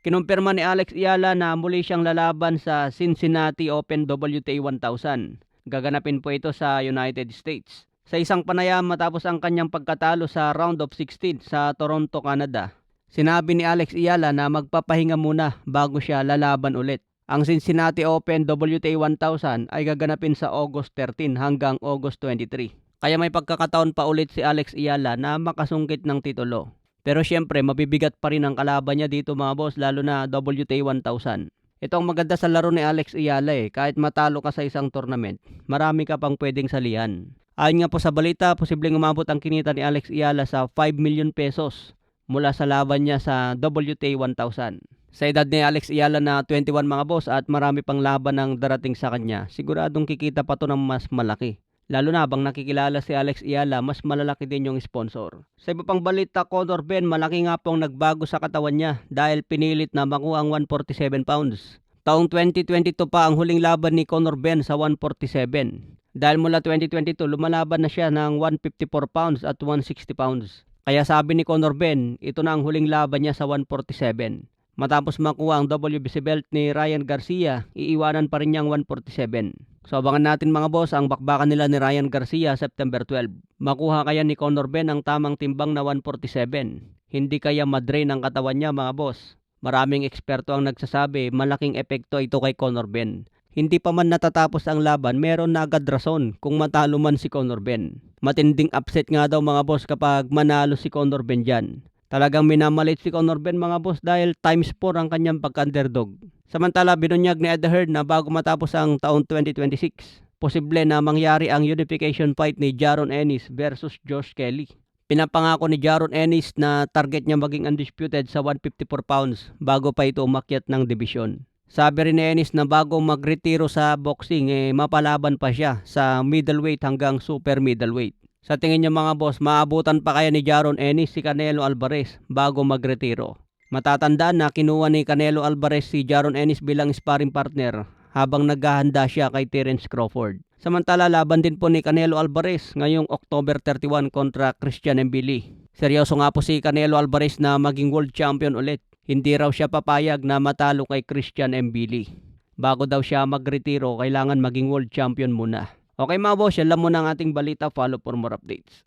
Kinumpirma ni Alex Ayala na muli siyang lalaban sa Cincinnati Open WTA 1000. Gaganapin po ito sa United States. Sa isang panayam matapos ang kanyang pagkatalo sa round of 16 sa Toronto, Canada, sinabi ni Alex Ayala na magpapahinga muna bago siya lalaban ulit. Ang Cincinnati Open WTA 1000 ay gaganapin sa August 13 hanggang August 23. Kaya may pagkakataon pa ulit si Alex Ayala na makasungkit ng titulo. Pero syempre, mabibigat pa rin ang kalaban niya dito mga boss, lalo na WTA 1000. Ito ang maganda sa laro ni Alex Ayala kahit matalo ka sa isang tournament, marami ka pang pwedeng salihan. Ayon nga po sa balita, posibleng umabot ang kinita ni Alex Ayala sa 5 million pesos mula sa laban niya sa WTA 1000. Sa edad ni Alex Ayala na 21 mga boss at marami pang laban ang darating sa kanya, siguradong kikita pa to ng mas malaki. Lalo na habang nakikilala si Alex Ayala, mas malalaki din yung sponsor. Sa iba pang balita, Conor Ben, malaki nga pong nagbago sa katawan niya dahil pinilit na makuha ang 147 pounds. Taong 2022 pa ang huling laban ni Conor Ben sa 147. Dahil mula 2022, lumalaban na siya ng 154 pounds at 160 pounds. Kaya sabi ni Conor Ben, ito na ang huling laban niya sa 147. Matapos makuha ang WBC belt ni Ryan Garcia, iiwanan pa rin niyang 147. So abangan natin mga boss ang bakbakan nila ni Ryan Garcia September 12. Makuha kaya ni Conor Ben ang tamang timbang na 147? Hindi kaya madrain ang katawan niya mga boss? Maraming eksperto ang nagsasabi malaking epekto ito kay Conor Ben. Hindi pa man natatapos ang laban, meron na agad rason kung matalo man si Conor Ben. Matinding upset nga daw mga boss kapag manalo si Conor Ben dyan. Talagang minamalit si Conor Ben mga boss dahil times 4 ang kanyang pagka-underdog. Samantala, binunyag ni Ed Hearn na bago matapos ang taon 2026, posible na mangyari ang unification fight ni Jaron Ennis versus Josh Kelly. Pinapangako ni Jaron Ennis na target niya maging undisputed sa 154 pounds bago pa ito umakyat ng dibisyon. Sabi rin ni Ennis na bago magretiro sa boxing, mapalaban pa siya sa middleweight hanggang super middleweight. Sa tingin niyo mga boss, maabutan pa kaya ni Jaron Ennis si Canelo Alvarez bago magretiro? Matatandaan na kinuha ni Canelo Alvarez si Jaron Ennis bilang sparring partner habang naghahanda siya kay Terence Crawford. Samantala, laban din po ni Canelo Alvarez ngayong October 31 kontra Christian Mbili. Seryoso nga po si Canelo Alvarez na maging world champion ulit. Hindi raw siya papayag na matalo kay Christian Mbili. Bago daw siya magretiro, kailangan maging world champion muna. Okay mga boss, yan lang muna ang ating balita. Follow for more updates.